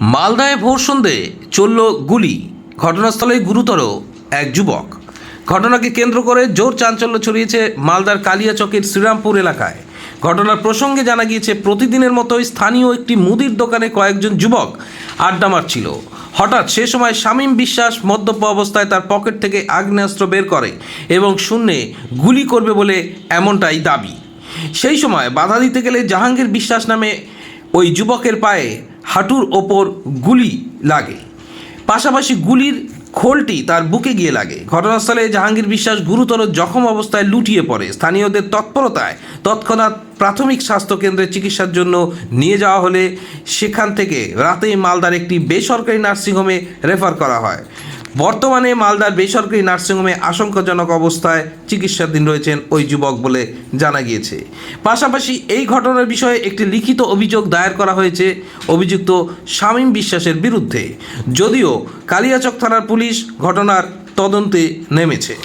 মালদায় ভোর সন্ধে চলল গুলি, ঘটনাস্থলে গুরুতর এক যুবক। ঘটনাকে কেন্দ্র করে জোর চাঞ্চল্য ছড়িয়েছে মালদার কালিয়াচকের শ্রীরামপুর এলাকায়। ঘটনার প্রসঙ্গে জানা গিয়েছে, প্রতিদিনের মতোই স্থানীয় একটি মুদির দোকানে কয়েকজন যুবক আড্ডা মারছিল। হঠাৎ সে সময় শামীম বিশ্বাস মদ্যপ অবস্থায় তার পকেট থেকে আগ্নেয়াস্ত্র বের করে এবং শূন্যে গুলি করবে বলে এমনটাই দাবি। সেই সময় বাধা দিতে গেলে জাহাঙ্গীর বিশ্বাস নামে ওই যুবকের পায়ে হাঁটুর ওপর গুলি লাগে, পাশাপাশি গুলির খোলটি তার বুকে গিয়ে লাগে। ঘটনাস্থলে জাহাঙ্গীর বিশ্বাস গুরুতর জখম অবস্থায় লুটিয়ে পড়ে। স্থানীয়দের তৎপরতায় তৎক্ষণাৎ প্রাথমিক স্বাস্থ্যকেন্দ্রে চিকিৎসার জন্য নিয়ে যাওয়া হলে সেখান থেকে রাতেই মালদার একটি বেসরকারি নার্সিংহোমে রেফার করা হয়। বর্তমানে মালদার বেসরকারি নার্সিংহোমে আশঙ্কাজনক অবস্থায় চিকিৎসাধীন রয়েছেন ওই যুবক বলে জানা গিয়েছে। পাশাপাশি এই ঘটনার বিষয়ে একটি লিখিত অভিযোগ দায়ের করা হয়েছে অভিযুক্ত শামীম বিশ্বাসের বিরুদ্ধে, যদিও কালিয়াচক থানার পুলিশ ঘটনার তদন্তে নেমেছে।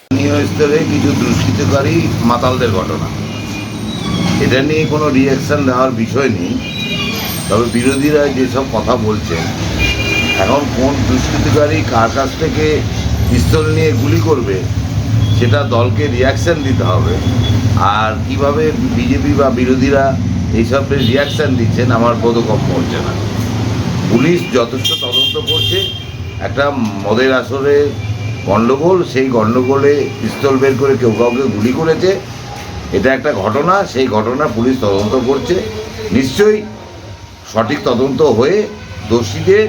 স্থানীয় স্তরে কিছু দুষ্কৃতকারী মাতালদের ঘটনা, এটা নিয়ে কোনো রিয়াকশান নেওয়ার বিষয় নেই। তবে বিরোধীরা যেসব কথা বলছেন, এখন কোন দুষ্কৃতকারী কার কাছ থেকে পিস্তল নিয়ে গুলি করবে সেটা দলকে রিয়াকশান দিতে হবে। আর কিভাবে বিজেপি বা বিরোধীরা এইসবের রিয়াকশান দিচ্ছেন আমার বোধগম্য হচ্ছে না। পুলিশ যথেষ্ট তদন্ত করছে। একটা মদের আসরে গণ্ডগোল, সেই গণ্ডগোলে পিস্তল বের করে কেউ কাউকে গুলি করেছে, এটা একটা ঘটনা। সেই ঘটনা পুলিশ তদন্ত করছে। নিশ্চয়ই সঠিক তদন্ত হয়ে দোষীদের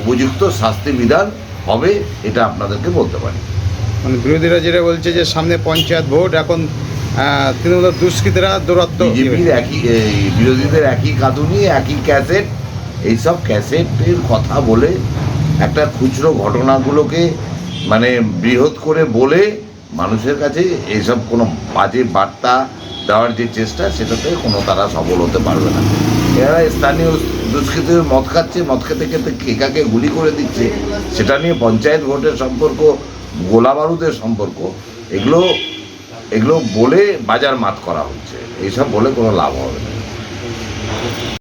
উপযুক্ত শাস্তি বিধান হবে, এটা আপনাদেরকে বলতে পারি। মানে বিরোধীরা যেটা বলছে যে সামনে পঞ্চায়েত ভোট, এখন তৃণমূলের দুষ্কৃতীরা দৌরাত্ম, বিজেপির বিরোধীদের একই কাঁদুনি, একই ক্যাসেট। এইসব ক্যাসেটের কথা বলে একটা খুচরো ঘটনাগুলোকে মানে বৃহৎ করে বলে মানুষের কাছে এইসব কোনো বাজে বার্তা দেওয়ার যে চেষ্টা, সেটাতে কোনো তারা সফল হতে পারবে না। এরা স্থানীয় দুষ্কৃতী মদ খাচ্ছে, মদ খেতে খেতে কে কাকে গুলি করে দিচ্ছে, সেটা নিয়ে পঞ্চায়েত ভোটের সম্পর্ক, গোলা বারুদের সম্পর্ক, এগুলো বলে বাজার মাত করা হচ্ছে। এইসব বলে কোনো লাভ হবে না।